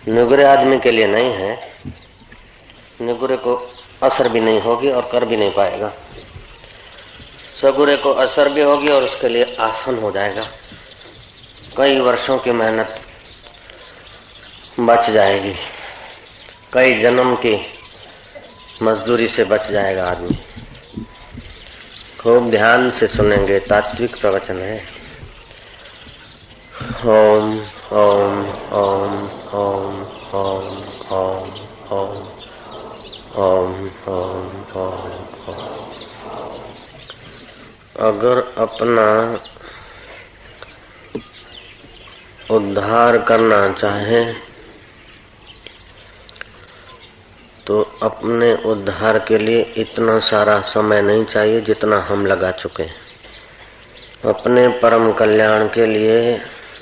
निगुरे आदमी के लिए नहीं है। निगुरे को असर भी नहीं होगी और कर भी नहीं पाएगा। सगुरे को असर भी होगी और उसके लिए आसान हो जाएगा। कई वर्षों की मेहनत बच जाएगी, कई जन्म की मजदूरी से बच जाएगा आदमी। खूब ध्यान से सुनेंगे, तात्विक प्रवचन है। ओम ओम ओम ओम ओम ओम ओम ओम ओम ओम। अगर अपना उद्धार करना चाहे तो अपने उद्धार के लिए इतना सारा समय नहीं चाहिए जितना हम लगा चुके हैं। अपने परम कल्याण के लिए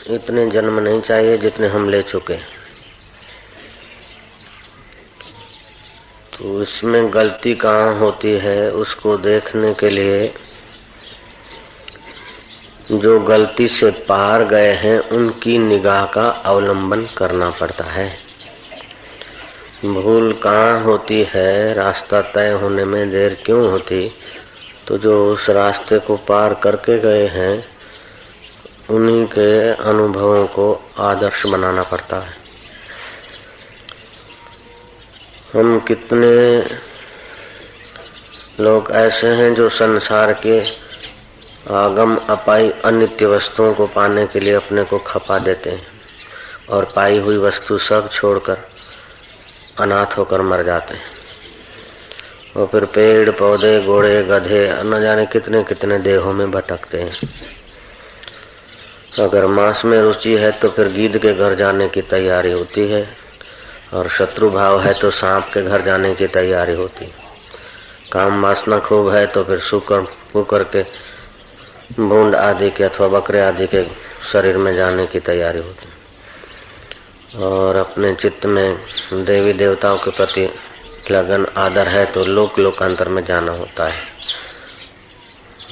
इतने जन्म नहीं चाहिए जितने हम ले चुके। तो इसमें गलती कहाँ होती है उसको देखने के लिए जो गलती से पार गए हैं उनकी निगाह का अवलंबन करना पड़ता है। भूल कहाँ होती है, रास्ता तय होने में देर क्यों होती, तो जो उस रास्ते को पार करके गए हैं उन्हीं के अनुभवों को आदर्श बनाना पड़ता है। हम कितने लोग ऐसे हैं जो संसार के आगम अपाई अनित्य वस्तुओं को पाने के लिए अपने को खपा देते हैं और पाई हुई वस्तु सब छोड़कर अनाथ होकर मर जाते हैं। और फिर पेड़ पौधे घोड़े गधे न जाने कितने कितने देहों में भटकते हैं। अगर मांस में रुचि है तो फिर गीध के घर जाने की तैयारी होती है, और शत्रु भाव है तो सांप के घर जाने की तैयारी होती है। काम वासना खूब है तो फिर कुकर के भूंड आदि के अथवा बकरे आदि के शरीर में जाने की तैयारी होती है। और अपने चित्त में देवी देवताओं के प्रति लगन आदर है तो लोकांतर में जाना होता है।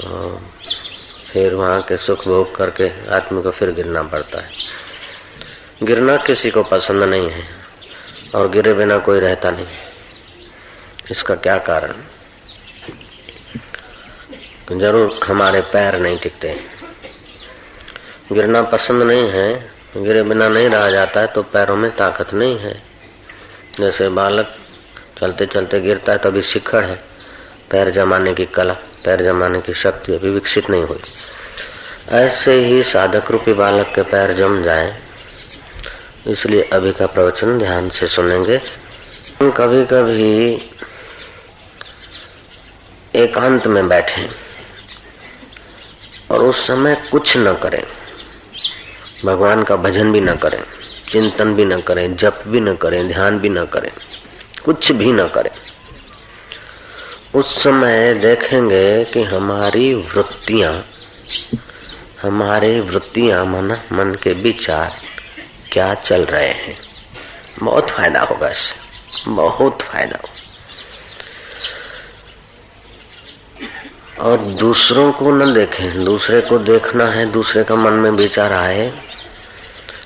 और फिर वहां के सुख भोग करके आदमी को फिर गिरना पड़ता है। गिरना किसी को पसंद नहीं है और गिरे बिना कोई रहता नहीं। इसका क्या कारण? जरूर हमारे पैर नहीं टिकते। गिरना पसंद नहीं है, गिरे बिना नहीं रहा जाता है तो पैरों में ताकत नहीं है। जैसे बालक चलते चलते गिरता है तभी सिक्खड़ है, पैर जमाने की कला, पैर जमाने की शक्ति अभी विकसित नहीं हुई। ऐसे ही साधक रूपी बालक के पैर जम जाए, इसलिए अभी का प्रवचन ध्यान से सुनेंगे। कभी कभी एकांत में बैठे और उस समय कुछ न करें, भगवान का भजन भी न करें, चिंतन भी न करें, जप भी न करें, ध्यान भी न करें, कुछ भी न करें। उस समय देखेंगे कि हमारी वृत्तियां मन के विचार क्या चल रहे हैं। बहुत फायदा होगा इससे, बहुत फायदा होगा। और दूसरों को न देखें, दूसरे को देखना है। दूसरे का मन में विचार आए,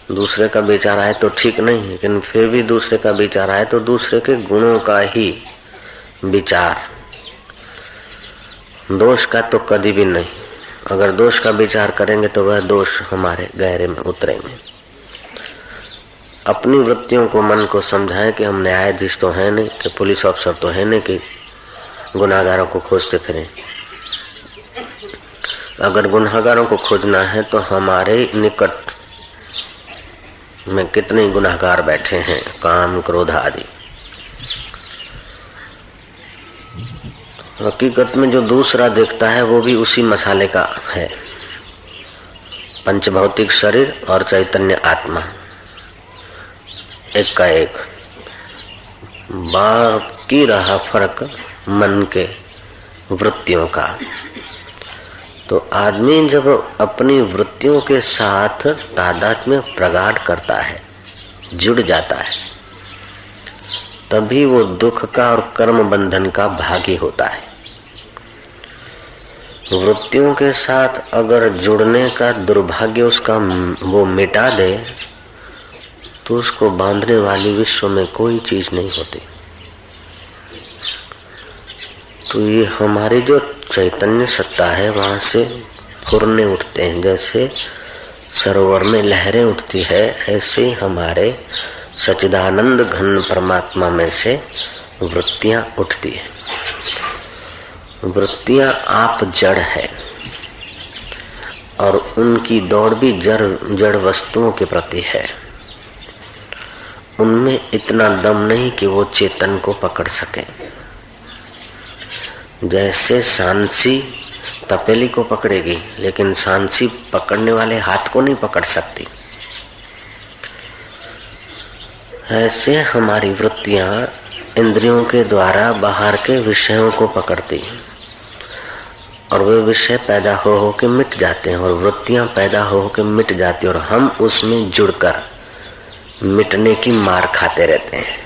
दूसरे का विचार आए तो ठीक नहीं, लेकिन फिर भी दूसरे का विचार आए तो दूसरे के गुणों का ही विचार, दोष का तो कभी भी नहीं। अगर दोष का विचार करेंगे तो वह दोष हमारे गहरे में उतरेंगे। अपनी वृत्तियों को, मन को समझाएं कि हम न्यायाधीश तो है नहीं, कि पुलिस अफसर तो है नहीं कि गुनाहगारों को खोजते फिरें। अगर गुनाहगारों को खोजना है तो हमारे निकट में कितने गुनाहगार बैठे हैं, काम क्रोध आदि। हकीकत में जो दूसरा देखता है वो भी उसी मसाले का है, पंचभौतिक शरीर और चैतन्य आत्मा एक का एक। बाकी रहा फर्क मन के वृत्तियों का। तो आदमी जब अपनी वृत्तियों के साथ तादात्म्य प्रगाढ़ करता है, जुड़ जाता है, तभी वो दुख का और कर्म बंधन का भागी होता है। वृत्तियों के साथ अगर जुड़ने का दुर्भाग्य उसका वो मिटा दे तो उसको बांधने वाली विश्व में कोई चीज नहीं होती। तो ये हमारी जो चैतन्य सत्ता है वहां से फुरने उठते हैं। जैसे सरोवर में लहरें उठती है, ऐसे ही हमारे सच्चिदानंद घन परमात्मा में से वृत्तियां उठती है। वृत्तियां आप जड़ है और उनकी दौड़ भी जड़ वस्तुओं के प्रति है। उनमें इतना दम नहीं कि वो चेतन को पकड़ सके। जैसे सांसी तपेली को पकड़ेगी, लेकिन सांसी पकड़ने वाले हाथ को नहीं पकड़ सकती। ऐसे हमारी वृत्तियां इंद्रियों के द्वारा बाहर के विषयों को पकड़ती हैं और वे विषय पैदा हो के मिट जाते हैं और वृत्तियां पैदा हो के मिट जाती हैं और हम उसमें जुड़कर मिटने की मार खाते रहते हैं।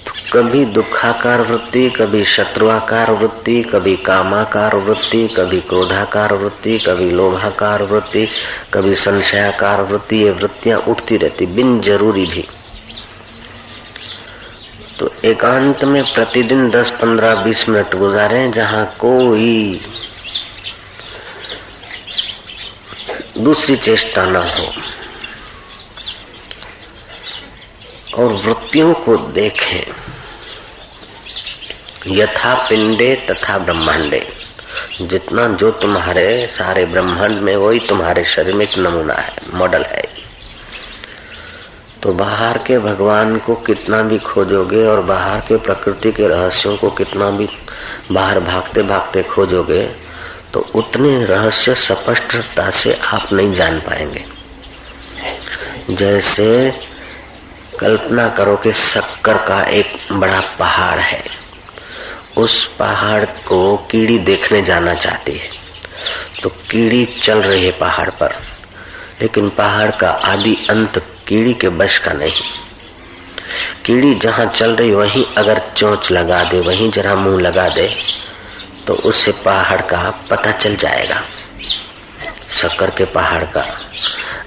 तो कभी दुखाकार वृत्ति, कभी शत्रुआकार वृत्ति, कभी कामाकार वृत्ति, कभी क्रोधाकार वृत्ति, कभी लोभाकार वृत्ति, कभी संशयाकार वृत्ति, ये वृत्तियां उठती रहती बिन जरूरी भी। तो एकांत में प्रतिदिन 10, 15, 20 मिनट गुजारें जहां कोई दूसरी चेष्टा न हो और वृत्तियों को देखें। यथा पिंडे तथा ब्रह्मांडे, जितना जो तुम्हारे सारे ब्रह्मांड में वही तुम्हारे शरीर में एक नमूना है, मॉडल है। तो बाहर के भगवान को कितना भी खोजोगे और बाहर के प्रकृति के रहस्यों को कितना भी बाहर भागते भागते खोजोगे तो उतने रहस्य स्पष्टता से आप नहीं जान पाएंगे। जैसे कल्पना करो कि शक्कर का एक बड़ा पहाड़ है, उस पहाड़ को कीड़ी देखने जाना चाहती है। तो कीड़ी चल रही है पहाड़ पर, लेकिन पहाड़ का आदि अंत कीड़ी के बश का नहीं। कीड़ी जहाँ चल रही वहीं अगर चोंच लगा दे, वहीं जरा मुंह लगा दे तो उससे पहाड़ का पता चल जाएगा, शक्कर के पहाड़ का।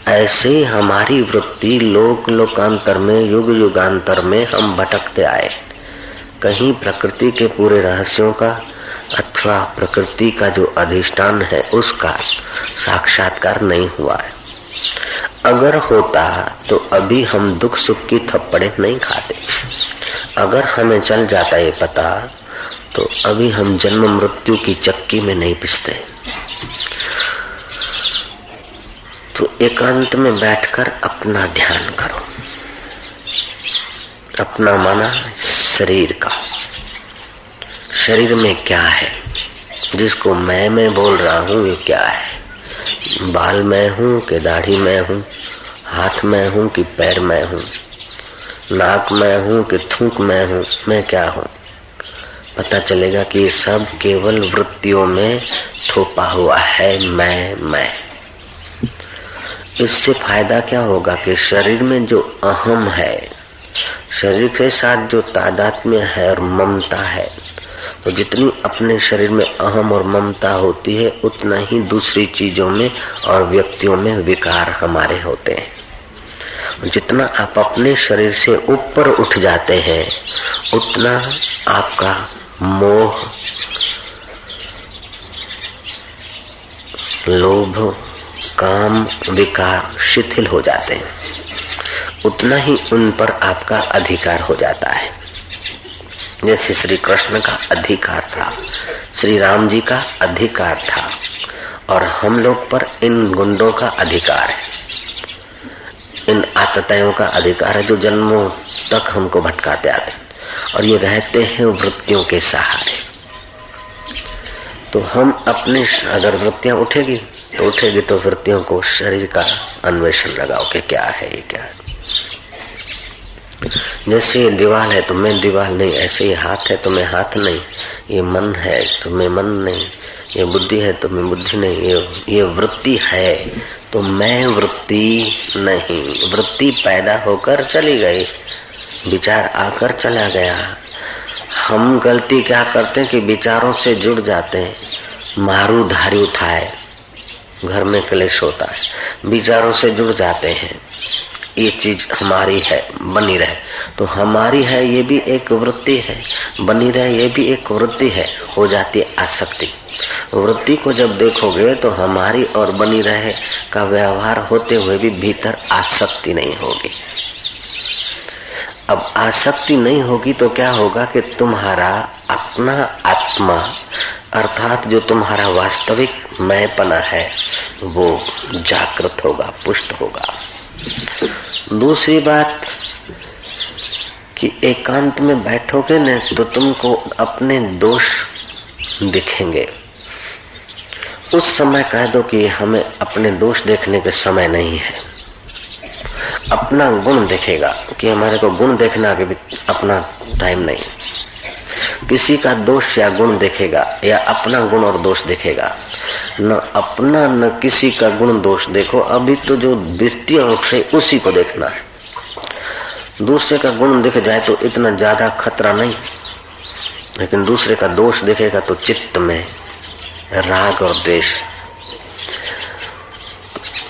ऐसे ही हमारी वृत्ति लोक लोकांतर में, युग युगांतर में हम भटकते आए। कहीं प्रकृति के पूरे रहस्यों का अथवा प्रकृति का जो अधिष्ठान है उसका साक्षात्कार नहीं हुआ है। अगर होता तो अभी हम दुख सुख की थप्पड़े नहीं खाते। अगर हमें चल जाता ये पता तो अभी हम जन्म मृत्यु की चक्की में नहीं पिसते। तो एकांत में बैठकर अपना ध्यान करो, अपना माना शरीर का। शरीर में क्या है जिसको मैं बोल रहा हूँ, ये क्या है? बाल मैं हूँ कि दाढ़ी मैं हूँ, हाथ मैं हूँ कि पैर मैं हूँ, नाक मैं हूँ कि थूक मैं हूँ, मैं क्या हूँ? पता चलेगा कि ये सब केवल वृत्तियों में थोपा हुआ है मैं। इससे फायदा क्या होगा कि शरीर में जो अहम है, शरीर के साथ जो तादात्म्य है और ममता है, तो जितनी अपने शरीर में अहम और ममता होती है उतना ही दूसरी चीजों में और व्यक्तियों में विकार हमारे होते हैं। जितना आप अपने शरीर से ऊपर उठ जाते हैं उतना आपका मोह, लोभ, काम, विकार शिथिल हो जाते हैं, उतना ही उन पर आपका अधिकार हो जाता है। जैसे श्री कृष्ण का अधिकार था, श्री राम जी का अधिकार था, और हम लोग पर इन गुंडों का अधिकार है, इन आतताइयों का अधिकार है जो जन्मों तक हमको भटकाते आते हैं और ये रहते हैं वृत्तियों के सहारे। तो हम अपने अगर वृत्तियां उठेगी तो वृत्तियों को शरीर का अन्वेषण लगाओ कि क्या है, ये क्या है। जैसे ये दीवार है तो मैं दीवार नहीं, ऐसे ये हाथ है तो मैं हाथ नहीं, ये मन है तो मैं मन नहीं, ये बुद्धि है तो मैं बुद्धि नहीं, ये वृत्ति है तो मैं वृत्ति नहीं। वृत्ति पैदा होकर चली गई, विचार आकर चला गया। हम गलती क्या करते हैं कि विचारों से जुड़ जाते हैं, मारू धारी उठाए घर में क्लेश होता है, विचारों से जुड़ जाते हैं, ये चीज हमारी है, बनी रहे। तो हमारी है ये भी एक वृत्ति है, बनी रहे ये भी एक वृत्ति है, हो जाती है आसक्ति। वृत्ति को जब देखोगे तो हमारी और बनी रहे का व्यवहार होते हुए भी भीतर आसक्ति नहीं होगी। अब आसक्ति नहीं होगी तो क्या होगा कि तुम्हारा अपना आत्मा अर्थात जो तुम्हारा वास्तविक मैंपना है वो जागृत होगा, पुष्ट होगा। दूसरी बात कि एकांत में बैठोगे न तो तुमको अपने दोष दिखेंगे। उस समय कह दो कि हमें अपने दोष देखने के समय नहीं है, अपना गुण दिखेगा, कि हमारे को गुण देखना के भी अपना टाइम नहीं। किसी का दोष या गुण देखेगा या अपना गुण और दोष देखेगा, न अपना न किसी का गुण दोष देखो। अभी तो जो द्वितीय अंश है उसी को देखना है। दूसरे का गुण दिख जाए तो इतना ज्यादा खतरा नहीं, लेकिन दूसरे का दोष देखेगा तो चित्त में राग और द्वेष।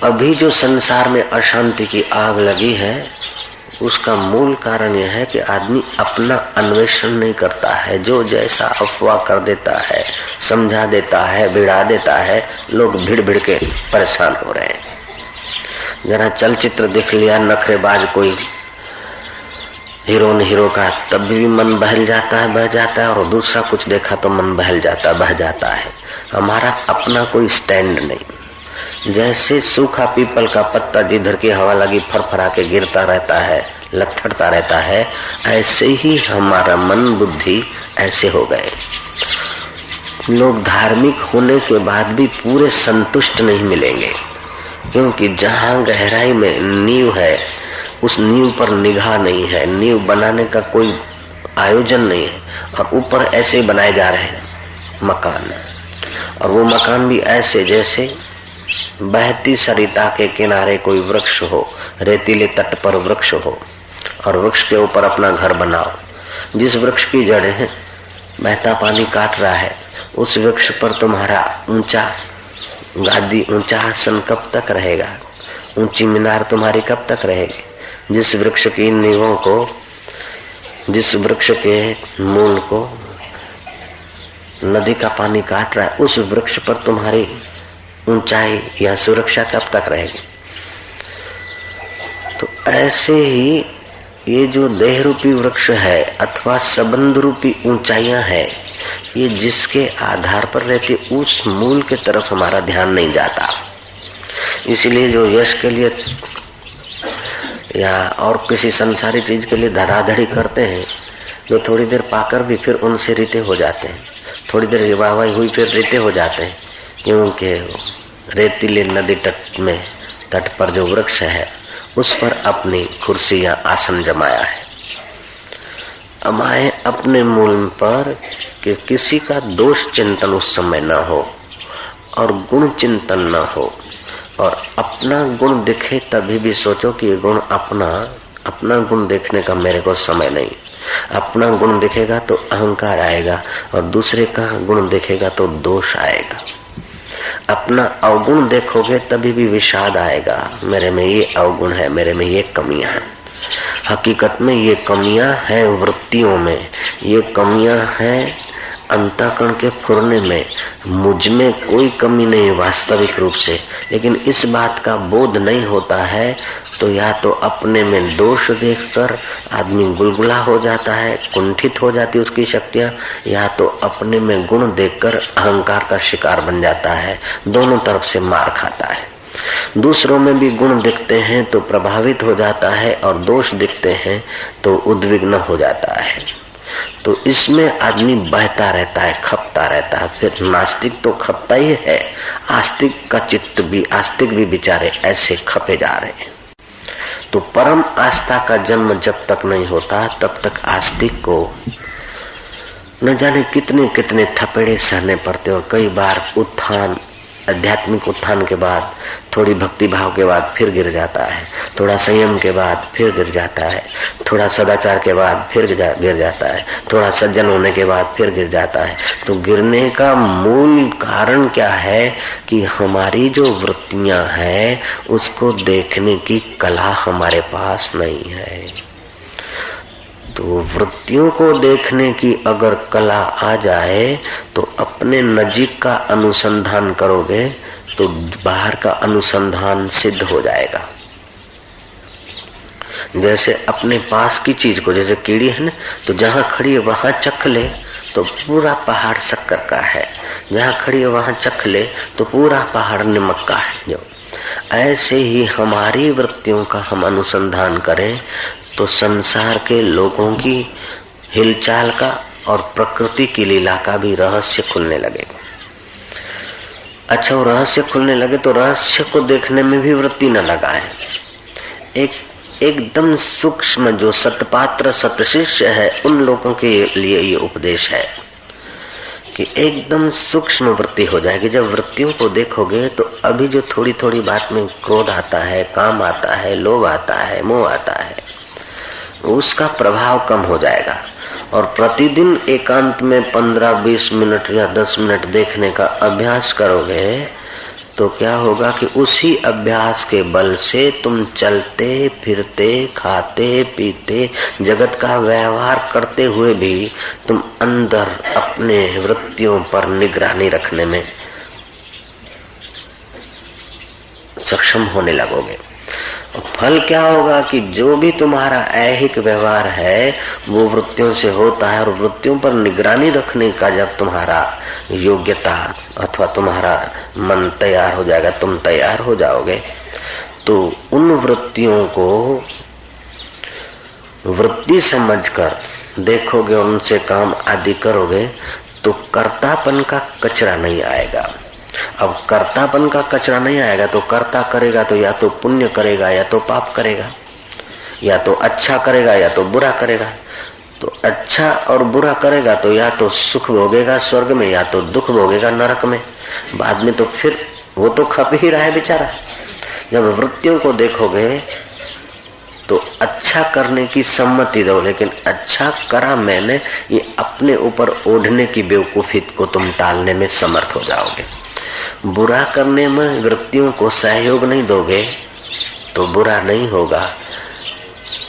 अभी जो संसार में अशांति की आग लगी है उसका मूल कारण यह है कि आदमी अपना अन्वेषण नहीं करता है। जो जैसा अफवाह कर देता है, समझा देता है, बिड़ा देता है, लोग भिड़ भिड़ के परेशान हो रहे हैं। जरा चलचित्र देख लिया नखरेबाज कोई हीरोइन हीरो का, तब भी मन बहल जाता है, बह जाता है, और दूसरा कुछ देखा तो मन बहल जाता, बह जाता है। हमारा अपना कोई स्टैंड नहीं। जैसे सूखा पीपल का पत्ता जिधर की हवा लगी फरफरा के गिरता रहता है, लथड़ता रहता है, ऐसे ही हमारा मन बुद्धि ऐसे हो गए। लोग धार्मिक होने के बाद भी पूरे संतुष्ट नहीं मिलेंगे, क्योंकि जहाँ गहराई में नींव है उस नींव पर निगाह नहीं है, नींव बनाने का कोई आयोजन नहीं है, और ऊपर ऐसे बनाए जा रहे हैं मकान। और वो मकान भी ऐसे जैसे बहती सरिता के किनारे कोई वृक्ष हो, रेतीले तट पर वृक्ष हो, और वृक्ष के ऊपर अपना घर बनाओ। जिस वृक्ष की जड़ें बहता पानी काट रहा है, उस वृक्ष पर तुम्हारा ऊंचा गादी, ऊंचा आसन कब तक रहेगा? ऊंची मीनार तुम्हारी कब तक रहेगी? जिस वृक्ष की नींवों को, जिस वृक्ष के मूल को नदी का पानी काट रहा है, उस वृक्ष पर तुम्हारी ऊंचाई या सुरक्षा कब तक रहेगी? तो ऐसे ही ये जो देह रूपी वृक्ष है अथवा संबंध रूपी ऊंचाइयां है, ये जिसके आधार पर रहती उस मूल के तरफ हमारा ध्यान नहीं जाता। इसीलिए जो यश के लिए या और किसी संसारी चीज के लिए धड़ाधड़ी करते हैं, जो थोड़ी देर पाकर भी फिर उनसे रीते हो जाते हैं, थोड़ी देर वाहवाही हुई फिर रीते हो जाते हैं, क्योंकि रेतीले नदी तट पर जो वृक्ष है उस पर अपनी कुर्सी या आसन जमाया है। अब आए अपने मूल पर कि किसी का दोष चिंतन उस समय न हो और गुण चिंतन न हो, और अपना गुण दिखे तभी भी सोचो कि ये गुण अपना गुण देखने का मेरे को समय नहीं। अपना गुण दिखेगा तो अहंकार आएगा, और दूसरे का गुण दिखेगा तो दोष आएगा। अपना अवगुण देखोगे तभी भी विषाद आएगा, मेरे में ये अवगुण है, मेरे में ये कमियां हैं। हकीकत में ये कमियां हैं वृत्तियों में, ये कमियां हैं अंतःकरण के फुरने में। मुझ में कोई कमी नहीं वास्तविक रूप से, लेकिन इस बात का बोध नहीं होता है, तो या तो अपने में दोष देखकर आदमी गुलगुला हो जाता है, कुंठित हो जाती उसकी शक्तियां, या तो अपने में गुण देखकर अहंकार का शिकार बन जाता है। दोनों तरफ से मार खाता है। दूसरों में भी गुण दिखते हैं तो प्रभावित हो जाता है, और दोष दिखते हैं तो उद्विग्न हो जाता है। तो इसमें आदमी बहता रहता है, खपता रहता है। फिर नास्तिक तो खपता ही है, आस्तिक का चित्त भी, आस्तिक भी बेचारे ऐसे खपे जा रहे हैं। तो परम आस्था का जन्म जब तक नहीं होता तब तक आस्तिक को न जाने कितने कितने थपेड़े सहने पड़ते, और कई बार उत्थान आध्यात्मिक उत्थान के बाद, थोड़ी भक्ति भाव के बाद फिर गिर जाता है, थोड़ा संयम के बाद फिर गिर जाता है, थोड़ा सदाचार के बाद फिर गिर जाता है, थोड़ा सज्जन होने के बाद फिर गिर जाता है। तो गिरने का मूल कारण क्या है कि हमारी जो वृत्तियां हैं उसको देखने की कला हमारे पास नहीं है। तो वृत्तियों को देखने की अगर कला आ जाए तो अपने नजीक का अनुसंधान करोगे तो बाहर का अनुसंधान सिद्ध हो जाएगा। जैसे अपने पास की चीज को, जैसे कीड़ी है ना, तो जहां खड़ी है वहां चख ले तो पूरा पहाड़ शक्कर का है, जहां खड़ी है वहां चख ले तो पूरा पहाड़ नमक का है। जो ऐसे ही हमारी वृत्तियों का हम अनुसंधान करें तो संसार के लोगों की हिलचाल का और प्रकृति की लीला का भी रहस्य खुलने लगेगा। अच्छा, वो रहस्य खुलने लगे तो रहस्य को देखने में भी वृत्ति न लगाए। एकदम सूक्ष्म जो सतपात्र सतशिष्य है उन लोगों के लिए ये उपदेश है कि एकदम सूक्ष्म वृत्ति हो जाएगी। जब वृत्तियों को देखोगे तो अभी जो थोड़ी थोड़ी बात में क्रोध आता है, काम आता है, लोभ आता है, मोह आता है, उसका प्रभाव कम हो जाएगा। और प्रतिदिन एकांत में 15-20 मिनट या 10 मिनट देखने का अभ्यास करोगे तो क्या होगा कि उसी अभ्यास के बल से तुम चलते फिरते, खाते पीते, जगत का व्यवहार करते हुए भी तुम अंदर अपने वृत्तियों पर निगरानी रखने में सक्षम होने लगोगे। फल क्या होगा कि जो भी तुम्हारा ऐहिक व्यवहार है वो वृत्तियों से होता है, और वृत्तियों पर निगरानी रखने का जब तुम्हारा योग्यता अथवा तुम्हारा मन तैयार हो जाएगा, तुम तैयार हो जाओगे, तो उन वृत्तियों को वृत्ति समझकर देखोगे, उनसे काम आदि करोगे तो कर्तापन का कचरा नहीं आएगा। अब कर्तापन का कचरा नहीं आएगा तो कर्ता करेगा तो या तो पुण्य करेगा या तो पाप करेगा, या तो अच्छा करेगा या तो बुरा करेगा। तो अच्छा और बुरा करेगा तो या तो सुख भोगेगा स्वर्ग में या तो दुख भोगेगा नरक में। बाद में तो फिर वो तो खप ही रहा है बेचारा। जब वृत्तियों को देखोगे तो अच्छा करने की सम्मति दो, लेकिन अच्छा करा मैंने ये अपने ऊपर ओढ़ने की बेवकूफी को तुम टालने में समर्थ हो जाओगे। बुरा करने में वृत्तियों को सहयोग नहीं दोगे तो बुरा नहीं होगा,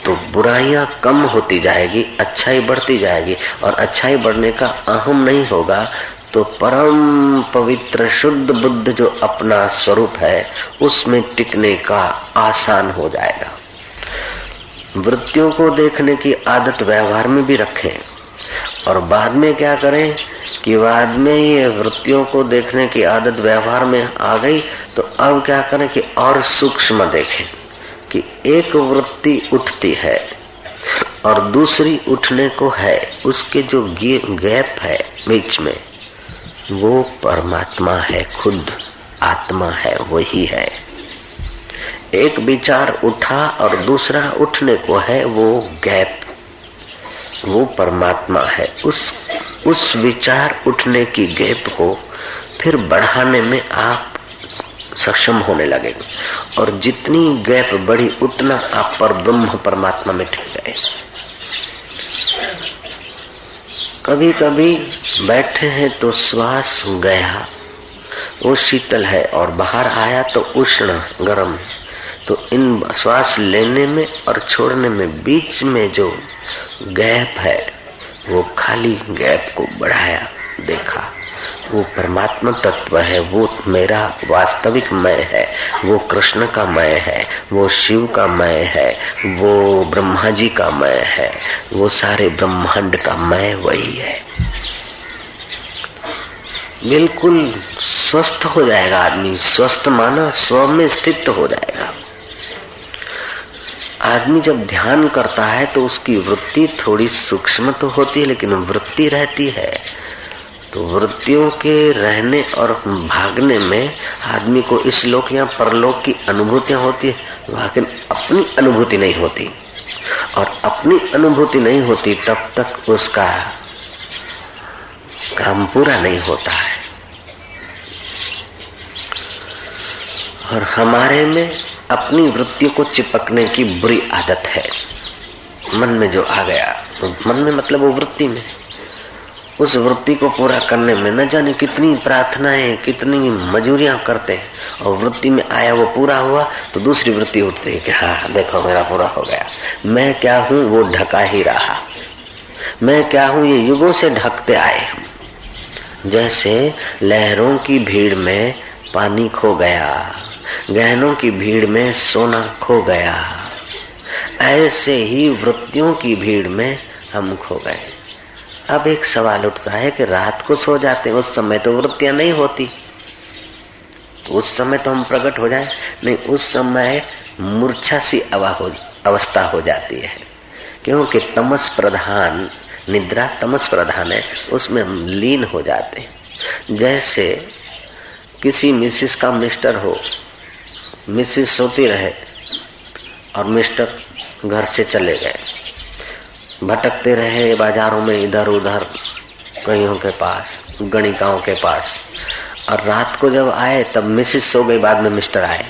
तो बुराइयां कम होती जाएगी, अच्छाई बढ़ती जाएगी। और अच्छाई बढ़ने का अहम नहीं होगा तो परम पवित्र शुद्ध बुद्ध जो अपना स्वरूप है उसमें टिकने का आसान हो जाएगा। वृत्तियों को देखने की आदत व्यवहार में भी रखें, और बाद में क्या करें कि बाद में ये वृत्तियों को देखने की आदत व्यवहार में आ गई तो अब क्या करें कि और सूक्ष्म देखें कि एक वृत्ति उठती है और दूसरी उठने को है, उसके जो गैप है बीच में वो परमात्मा है, खुद आत्मा है, वही है। एक विचार उठा और दूसरा उठने को है, वो गैप वो परमात्मा है। उस विचार उठने की गैप को फिर बढ़ाने में आप सक्षम होने लगेंगे, और जितनी गैप बढ़ी उतना आप पर ब्रह्म परमात्मा में टिक गए। कभी कभी बैठे हैं तो श्वास गया, वो शीतल है, और बाहर आया तो उष्ण गर्म। तो इन श्वास लेने में और छोड़ने में बीच में जो गैप है वो खाली गैप को बढ़ाया, देखा वो परमात्मा तत्व है, वो मेरा वास्तविक मैं है, वो कृष्ण का मैं है, वो शिव का मैं है, वो ब्रह्मा जी का मैं है, वो सारे ब्रह्मांड का मैं वही है। बिल्कुल स्वस्थ हो जाएगा आदमी। स्वस्थ माना स्व में स्थित हो जाएगा। आदमी जब ध्यान करता है तो उसकी वृत्ति थोड़ी सूक्ष्म तो होती है, लेकिन वृत्ति रहती है। तो वृत्तियों के रहने और भागने में आदमी को इस लोक या परलोक की अनुभूतियां होती है, लेकिन अपनी अनुभूति नहीं होती। और अपनी अनुभूति नहीं होती तब तक उसका काम पूरा नहीं होता है। और हमारे में अपनी वृत्तियों को चिपकने की बुरी आदत है। मन में जो आ गया, तो मन में मतलब वो वृत्ति में, उस वृत्ति को पूरा करने में न जाने कितनी प्रार्थनाएं, कितनी मजूरियां करते हैं, और वृत्ति में आया वो पूरा हुआ तो दूसरी वृत्ति उठती है कि हाँ देखो मेरा पूरा हो गया। मैं क्या हूँ वो ढका ही रहा, मैं क्या हूँ ये युगों से ढकते आए हम। जैसे लहरों की भीड़ में पानी खो गया, गहनों की भीड़ में सोना खो गया, ऐसे ही वृत्तियों की भीड़ में हम खो गए। अब एक सवाल उठता है कि रात को सो जाते, उस समय तो वृत्तियां नहीं होती, तो उस समय तो हम प्रकट हो जाए नहीं, उस समय मूर्छा सी अवस्था हो जाती है, क्योंकि तमस प्रधान निद्रा तमस प्रधान है, उसमें हम लीन हो जाते हैं। जैसे किसी मिसिस का मिस्टर हो, मिसिस सोती रहे और मिस्टर घर से चले गए, भटकते रहे बाजारों में इधर उधर, कईयों के पास, गणिकाओं के पास, और रात को जब आए तब मिसिस सो गई, बाद में मिस्टर आए,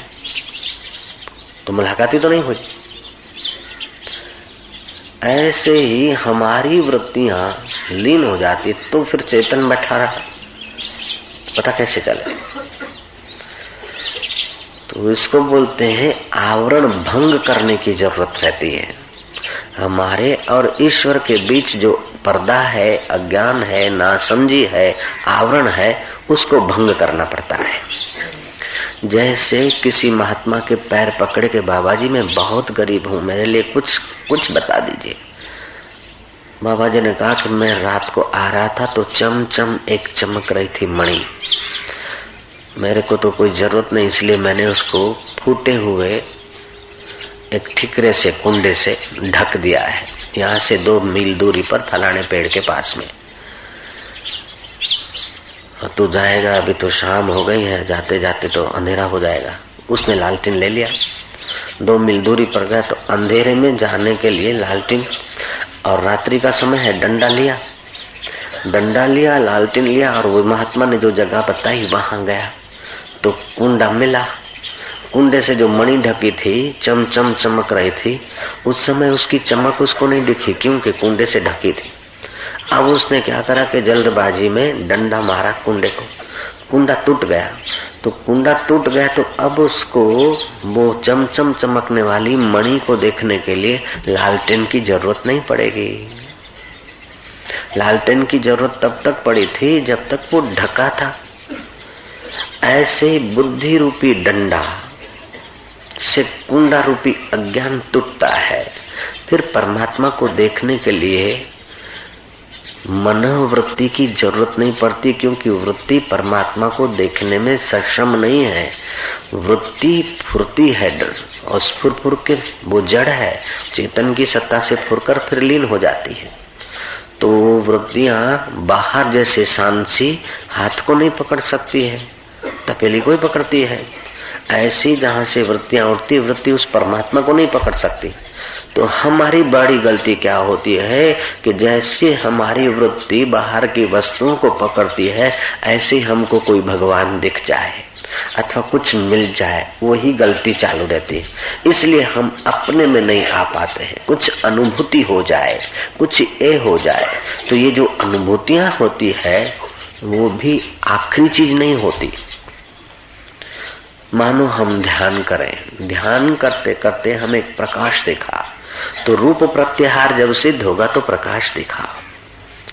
तो मुलाकात ही तो नहीं हुई। ऐसे ही हमारी वृत्तियां लीन हो जाती, तो फिर चेतन बैठा रहा, पता कैसे चले? तो इसको बोलते हैं आवरण भंग करने की जरूरत रहती है। हमारे और ईश्वर के बीच जो पर्दा है, अज्ञान है, नासमझी है, आवरण है, उसको भंग करना पड़ता है। जैसे किसी महात्मा के पैर पकड़े के बाबा जी मैं बहुत गरीब हूँ, मेरे लिए कुछ बता दीजिए। बाबा जी ने कहा कि मैं रात को आ रहा था तो चमचम एक चमक रही थी मणि, मेरे को तो कोई जरूरत नहीं, इसलिए मैंने उसको फूटे हुए एक ठिकरे से, कुंडे से ढक दिया है, यहाँ से 2 मील दूरी पर फलाने पेड़ के पास में। तू जाएगा, अभी तो शाम हो गई है, जाते जाते तो अंधेरा हो जाएगा। उसने लालटेन ले लिया, 2 मील दूरी पर गया तो अंधेरे में जाने के लिए लालटेन, और रात्रि का समय है, डंडा लिया, लालटेन लिया, और वो महात्मा ने जो जगह बताई वहां गया तो कुंडा मिला। कुंडे से जो मणि ढकी थी, चमचम चमक रही थी, उस समय उसकी चमक उसको नहीं दिखी, क्योंकि कुंडे से ढकी थी। अब उसने क्या करा कि जल्दबाजी में डंडा मारा कुंडे को, कुंडा टूट गया। तो कुंडा टूट गया तो अब उसको वो चमचम चमकने वाली मणि को देखने के लिए लालटेन की जरूरत नहीं पड़ेगी। लालटेन की जरूरत तब तक पड़ी थी जब तक वो ढका था। ऐसे बुद्धि रूपी डंडा से कुंडा रूपी अज्ञान टूटता है। फिर परमात्मा को देखने के लिए मनोवृत्ति की जरूरत नहीं पड़ती, क्योंकि वृत्ति परमात्मा को देखने में सक्षम नहीं है। वृत्ति फुर्ती है और फुर के वो जड़ है, चेतन की सत्ता से फुरकर फिर लीन हो जाती है। तो वृत्तियां बाहर जैसे सांसी हाथ को नहीं पकड़ सकती है, तपेली को ही पकड़ती है, ऐसी जहां से वृत्तियां उठती, वृत्ति उस परमात्मा को नहीं पकड़ सकती। तो हमारी बड़ी गलती क्या होती है कि जैसे हमारी वृत्ति बाहर की वस्तुओं को पकड़ती है, ऐसे हमको कोई भगवान दिख जाए अथवा कुछ मिल जाए, वही गलती चालू रहती है। इसलिए हम अपने में नहीं आ पाते हैं। कुछ अनुभूति हो जाए, कुछ ये हो जाए, तो ये जो अनुभूतियां होती है वो भी आखिरी चीज नहीं होती। मानो हम ध्यान करें, ध्यान करते करते हमें एक प्रकाश दिखा, तो रूप प्रत्याहार जब सिद्ध होगा तो प्रकाश दिखा,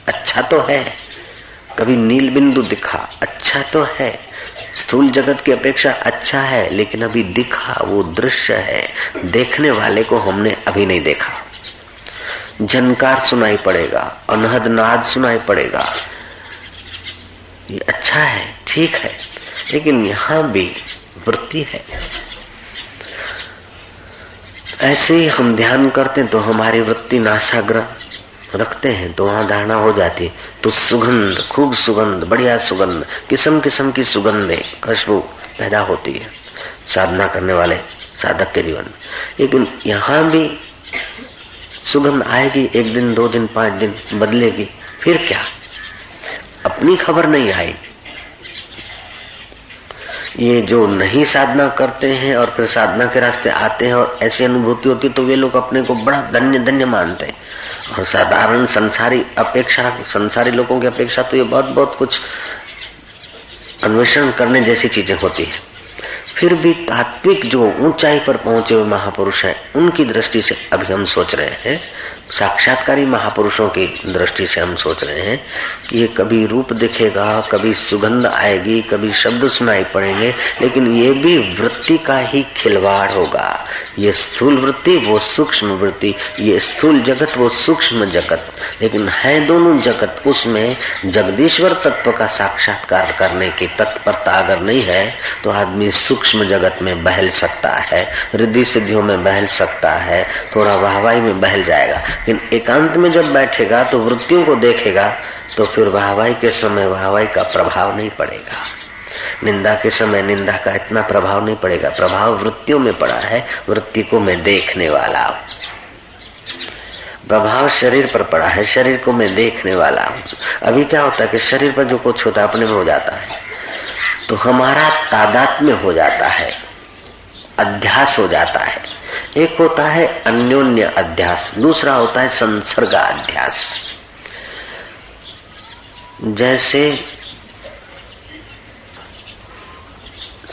अच्छा तो है। कभी नील बिंदु दिखा, अच्छा तो है, स्थूल जगत की अपेक्षा अच्छा है, लेकिन अभी दिखा, वो दृश्य है, देखने वाले को हमने अभी नहीं देखा। झनकार सुनाई पड़ेगा, अनहद नाद सुनाई पड़ेगा, ये अच्छा है, ठीक है, लेकिन यहाँ भी वृत्ति है। ऐसे ही हम ध्यान करते हैं तो हमारी वृत्ति नासाग्र रखते हैं तो वहां धारणा हो जाती है, तो सुगंध, खूब सुगंध, बढ़िया सुगंध, किस्म किस्म की सुगंधें, खुशबू पैदा होती है साधना करने वाले साधक के जीवन। लेकिन यहाँ भी सुगंध आएगी, 1 दिन 2 दिन 5 दिन बदलेगी, फिर क्या, अपनी खबर नहीं आई। ये जो नहीं साधना करते हैं और फिर साधना के रास्ते आते हैं और ऐसी अनुभूति होती है तो वे लोग अपने को बड़ा धन्य धन्य मानते हैं। और साधारण संसारी लोगों की अपेक्षा तो ये बहुत बहुत कुछ अन्वेषण करने जैसी चीजें होती है। फिर भी तात्विक जो ऊंचाई पर पहुंचे हुए महापुरुष हैं, उनकी दृष्टि से अभी हम सोच रहे हैं, साक्षात्कारी महापुरुषों की दृष्टि से हम सोच रहे हैं कि ये कभी रूप दिखेगा, कभी सुगंध आएगी, कभी शब्द सुनाई पड़ेंगे, लेकिन ये भी वृत्ति का ही खिलवाड़ होगा। ये स्थूल वृत्ति, वो सूक्ष्म वृत्ति, ये स्थूल जगत, वो सूक्ष्म जगत, लेकिन है दोनों जगत। उसमें जगदीश्वर तत्व का साक्षात्कार करने की तत्परता अगर नहीं है तो आदमी सूक्ष्म जगत में बहल सकता है, रिद्धि सिद्धियों में बहल सकता है, थोड़ा वाहवाही में बहल जाएगा। लेकिन एकांत में जब बैठेगा तो वृत्तियों को देखेगा तो फिर वाहवाही के समय वाहवाही का प्रभाव नहीं पड़ेगा, निंदा के समय निंदा का इतना प्रभाव नहीं पड़ेगा। प्रभाव वृत्तियों में पड़ा है, वृत्ति को मैं देखने वाला हूं। प्रभाव शरीर पर पड़ा है, शरीर को मैं देखने वाला हूं। अभी क्या होता है कि शरीर पर जो कुछ होता है अपने में हो जाता है तो हमारा तादात्म्य हो जाता है, अध्यास हो जाता है। एक होता है अन्योन्य अध्यास, दूसरा होता है संसर्गाध्यास। जैसे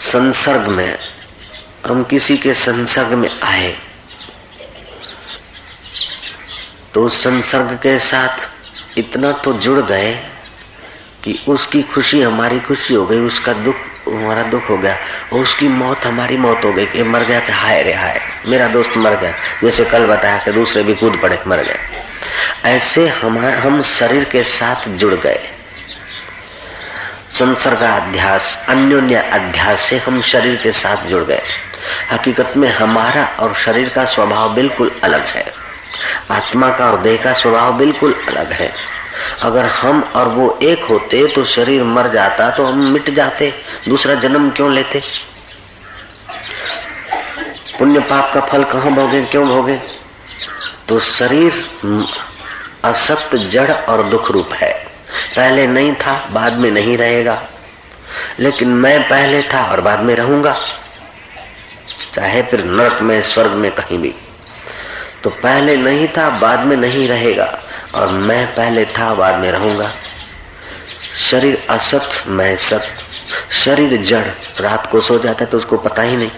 संसर्ग में हम किसी के संसर्ग में आए तो उस संसर्ग के साथ इतना तो जुड़ गए कि उसकी खुशी हमारी खुशी हो गई, उसका दुख हमारा दुख हो गया, और उसकी मौत हमारी मौत हो गई कि मर गया कि हाय रे हाय मेरा दोस्त मर गया। जैसे कल बताया कि दूसरे भी कूद पड़े मर गए। ऐसे हम शरीर के साथ जुड़ गए। संसर्गाध्यास, अन्योन्य अध्यास से हम शरीर के साथ जुड़ गए। हकीकत में हमारा और शरीर का स्वभाव बिल्कुल अलग है, आत्मा का और देह का स्वभाव बिल्कुल अलग है। अगर हम और वो एक होते तो शरीर मर जाता तो हम मिट जाते, दूसरा जन्म क्यों लेते? पुण्य पाप का फल कहाँ भोगे, क्यों भोगे? तो शरीर असत, जड़ और दुख रूप है। पहले नहीं था, बाद में नहीं रहेगा, लेकिन मैं पहले था और बाद में रहूंगा, चाहे फिर नरक में स्वर्ग में कहीं भी। तो पहले नहीं था, बाद में नहीं रहेगा, और मैं पहले था, बाद में रहूंगा। शरीर असत, मैं सत। शरीर जड़, रात को सो जाता है तो उसको पता ही नहीं,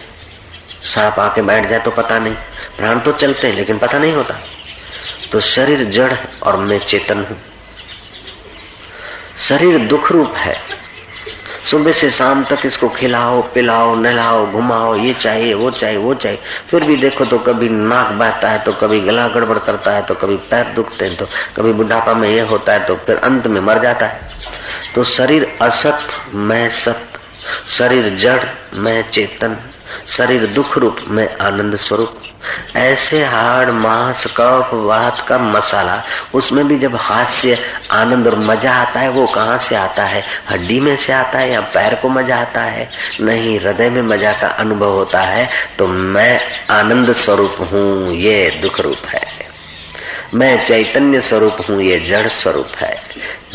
सांप आके बैठ जाए तो पता नहीं, प्राण तो चलते हैं लेकिन पता नहीं होता। तो शरीर जड़ और मैं चेतन हूं। शरीर दुख रूप है, सुबह से शाम तक इसको खिलाओ, पिलाओ, नहलाओ, घुमाओ, ये चाहिए, वो चाहिए, वो चाहिए, फिर भी देखो तो कभी नाक बहता है, तो कभी गला गड़बड़ करता है, तो कभी पैर दुखते हैं, तो कभी बुढ़ापा में ये होता है, तो फिर अंत में मर जाता है। तो शरीर असत, मैं सत। शरीर जड़, मैं चेतन। शरीर दुख रूप, मैं आनंद स्वरूप। ऐसे हाड़, मांस, कफ, वात का मसाला, उसमें भी जब हास्य, आनंद और मजा आता है, वो कहाँ से आता है? हड्डी में से आता है या पैर को मजा आता है? नहीं, हृदय में मजा का अनुभव होता है। तो मैं आनंद स्वरूप हूँ, ये दुख रूप है। मैं चैतन्य स्वरूप हूँ, ये जड़ स्वरूप है।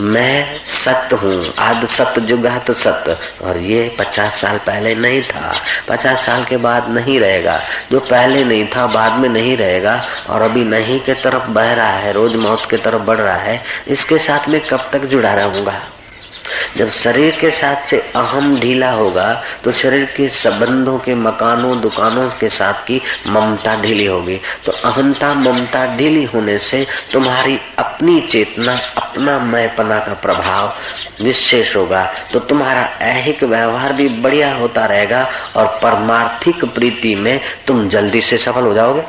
मैं सत्य हूँ, आद सत्य जुगात सत्य, और ये 50 साल पहले नहीं था, 50 साल के बाद नहीं रहेगा। जो पहले नहीं था बाद में नहीं रहेगा, और अभी नहीं के तरफ बह रहा है, रोज मौत के तरफ बढ़ रहा है, इसके साथ में कब तक जुड़ा रहूंगा? जब शरीर के साथ से अहम ढीला होगा तो शरीर के संबंधों के, मकानों, दुकानों के साथ की ममता ढीली होगी। तो अहंता, ममता ढीली होने से तुम्हारी अपनी चेतना, अपना मैंपना का प्रभाव विशेष होगा। तो तुम्हारा ऐहिक व्यवहार भी बढ़िया होता रहेगा और परमार्थिक प्रीति में तुम जल्दी से सफल हो जाओगे।